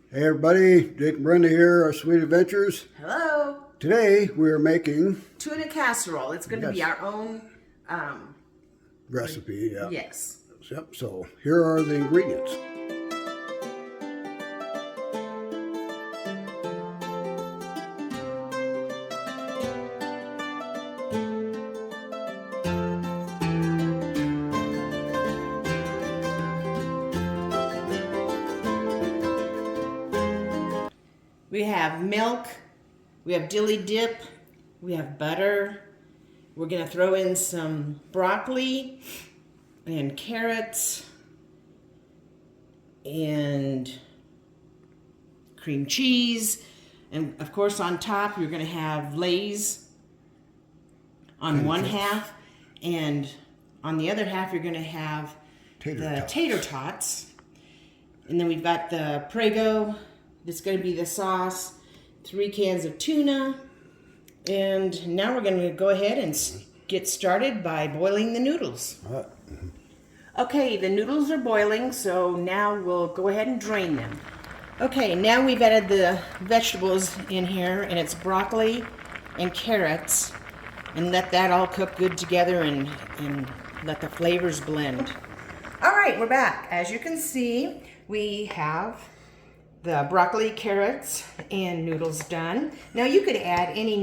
Hey everybody, Jake and Brenda here, our Sweet Adventures. Hello. Today we're making Tuna casserole. It's going to be our own recipe. Yeah. Yes. Yep. So here are the ingredients. We have milk, we have dilly dip, we have butter. We're going to throw in some broccoli and carrots and cream cheese. And of course on top you're going to have Lay's on one half, and on the other half you're going to have tater tots. And then we've got the Prego. It's going to be the sauce, 3 cans of tuna, and now we're going to go ahead and get started by boiling the noodles. Okay, the noodles are boiling, so now we'll go ahead and drain them. Okay, now we've added the vegetables in here, and it's broccoli and carrots, and let that all cook good together and let the flavors blend. All right, we're back. As you can see, we have the broccoli, carrots, and noodles done. Now you could add any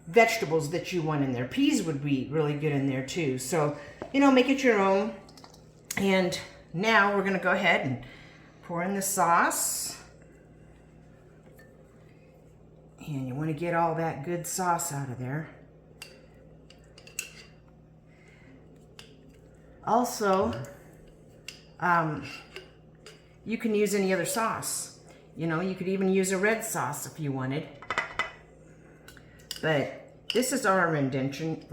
vegetables that you want in there. Peas would be really good in there too. So, make it your own. And now we're gonna go ahead and pour in the sauce. And you wanna get all that good sauce out of there. Also, you can use any other sauce. You could even use a red sauce if you wanted. But this is our rendition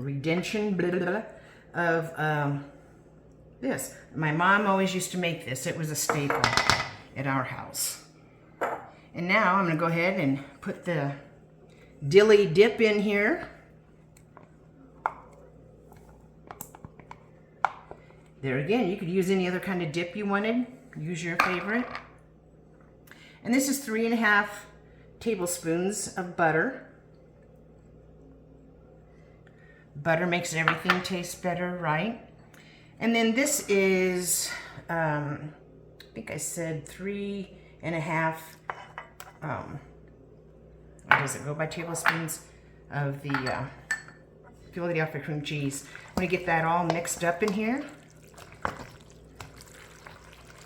of this. My mom always used to make this. It was a staple at our house. And now I'm gonna go ahead and put the dilly dip in here. There again, you could use any other kind of dip you wanted. Use your favorite. And this is 3.5 tablespoons of butter. Butter makes everything taste better, right? And then this is, I think I said 3.5, what does it go by, tablespoons of the Philadelphia cream cheese. I'm gonna get that all mixed up in here.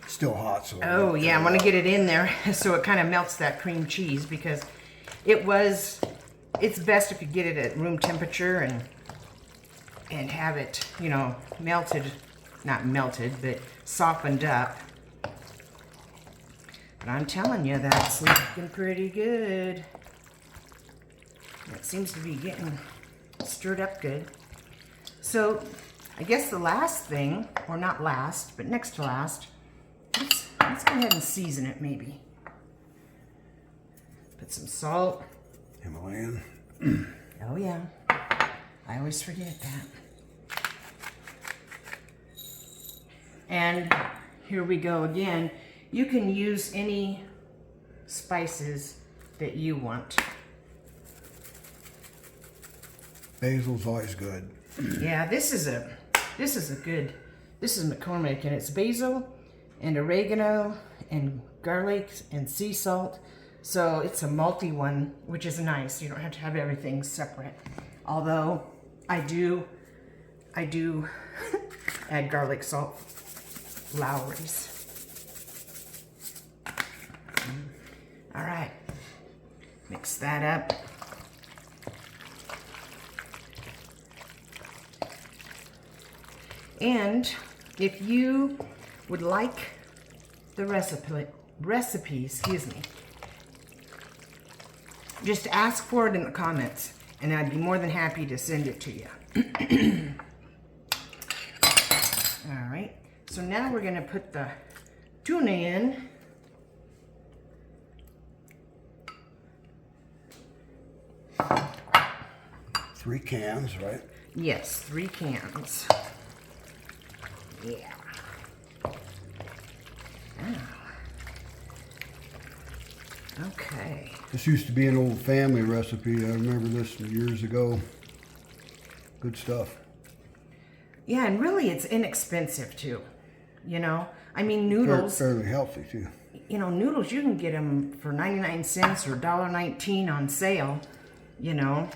Still hot, so. Oh yeah, I want to get it in there so it kind of melts that cream cheese, because it's best if you get it at room temperature and have it, melted, not melted, but softened up. But I'm telling you, that's looking pretty good. It seems to be getting stirred up good. So I guess the last thing, or not last, but next to last, let's go ahead and season it maybe. Put some salt. Himalayan. Oh yeah, I always forget that. And here we go again. You can use any spices that you want. Basil's always good. Yeah, this is McCormick, and it's basil and oregano and garlic and sea salt. So it's a multi one, which is nice. You don't have to have everything separate. Although I do add garlic salt, Lowry's. All right, mix that up. And if you would like the recipe, just ask for it in the comments, and I'd be more than happy to send it to you. All right, so now we're gonna put the tuna in. Three cans, right? Yes, 3 cans. Yeah. Oh. Okay. This used to be an old family recipe. I remember this from years ago. Good stuff. Yeah, and really it's inexpensive too. You know, I mean noodles. Fairly healthy too. You know, noodles, you can get them for 99 cents or $1.19 on sale, you know.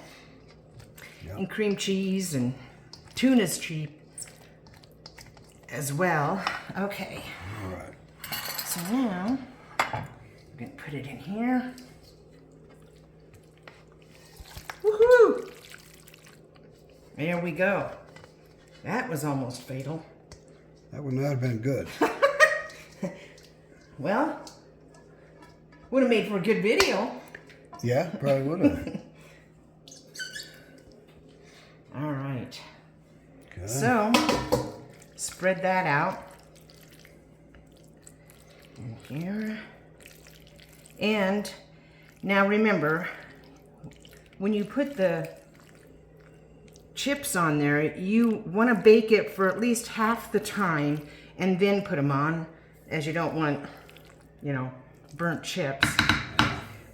Yep. And cream cheese and tuna's cheap as well. Okay. All right. So now, I'm going to put it in here. Woohoo! There we go. That was almost fatal. That would not have been good. Well, would have made for a good video. Yeah, probably would have. All right. Okay. So, spread that out in here. And now remember, when you put the chips on there, you want to bake it for at least half the time and then put them on, as you don't want, you know, burnt chips.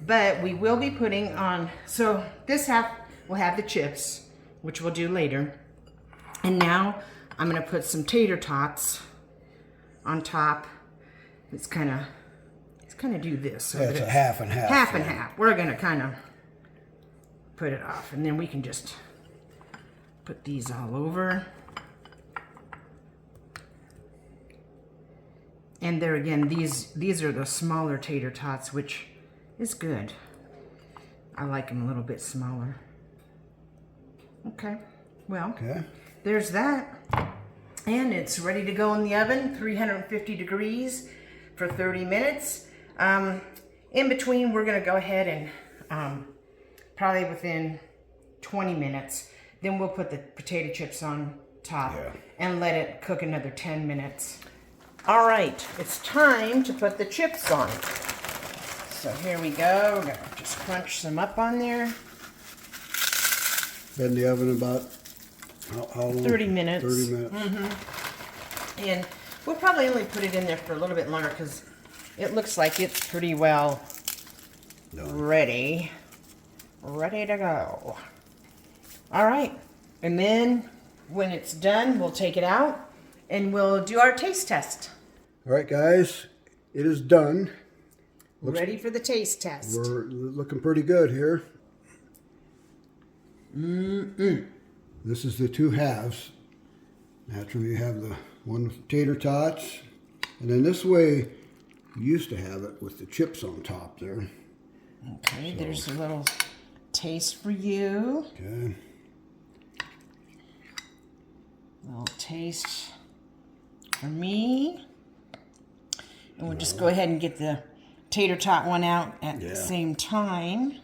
But we will be putting on, so this half will have the chips, which we'll do later. And now I'm going to put some tater tots on top. It's kind of do this. So Yeah, it's a half and half. Half and half. We're going to kind of put it off, and then we can just put these all over. And there again, these are the smaller tater tots, which is good. I like them a little bit smaller. Okay, well, there's that. And it's ready to go in the oven, 350 degrees for 30 minutes. In between, we're gonna go ahead and probably within 20 minutes, then we'll put the potato chips on top and let it cook another 10 minutes. All right, it's time to put the chips on. So here we go. We're gonna just crunch some up on there. Been in the oven about how long? 30 minutes. 30 minutes. Mm-hmm. And we'll probably only put it in there for a little bit longer because it looks like it's pretty well ready to go. All right, and then when it's done, we'll take it out and we'll do our taste test. All right, guys, it is done. Ready for the taste test. We're looking pretty good here. This is the two halves. Naturally, you have the one with the tater tots, and then this way, you used to have it with the chips on top there. Okay, so there's a little taste for you. Okay. A little taste for me. And we'll just go ahead and get the tater tot one out at the same time.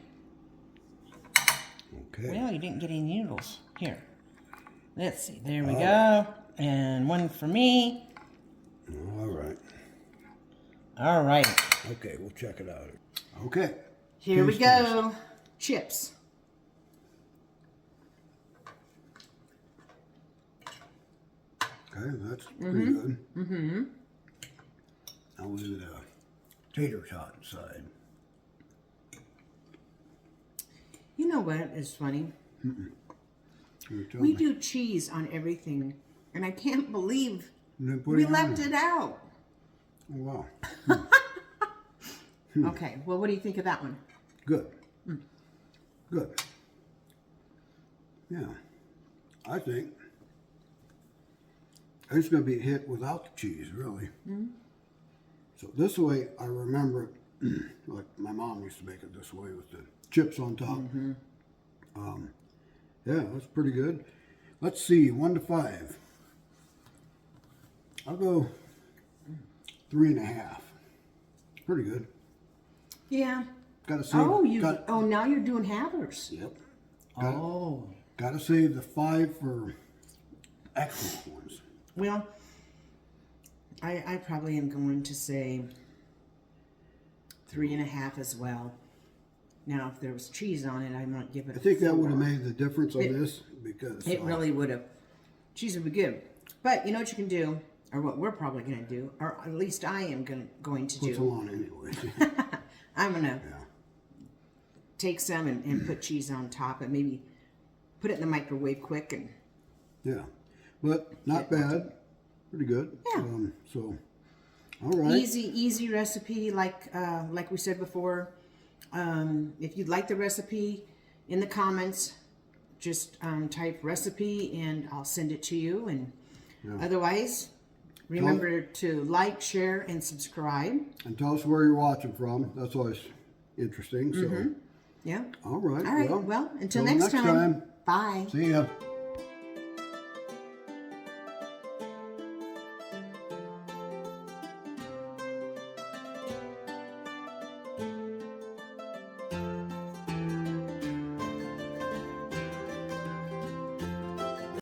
Okay. Well, you didn't get any noodles. Here. Let's see. There we go. And one for me. All right. All right. Okay, we'll check it out. Okay. Here we go. Chips. Okay, that's pretty good. Mm-hmm. Now we'll do the tater tot side. You know what is funny? Tell We me. do cheese on everything, and I can't believe And then put we it on left there. it out. Oh, wow. Okay, well, what do you think of that one? Good. Good. Yeah. I think it's going to be a hit without the cheese, really. So this way, I remember it, like my mom used to make it this way with the chips on top. Yeah, that's pretty good. Let's see, 1 to 5. I'll go 3.5. Pretty good. Yeah. Got to save. Now you're doing halvers. Yep. Got to save the 5 for excellent ones. Well, I probably am going to say 3.5 as well. Now, if there was cheese on it, I might give it. I think that would have made the difference on this because It really would have. Cheese would be good. But you know what you can do, or what we're probably going to do, or at least I am going to puts do. on anyway. I'm gonna Yeah. take some and put cheese on top and maybe put it in the microwave quick and Yeah. But not bad. Pretty good. Yeah. So, all right. easy recipe like we said before. If you'd like the recipe, in the comments, just type recipe and I'll send it to you. And otherwise, remember to like, share, and subscribe. And tell us where you're watching from. That's always interesting. So, Yeah. all right. All right. Well, until till next time. Bye. See ya.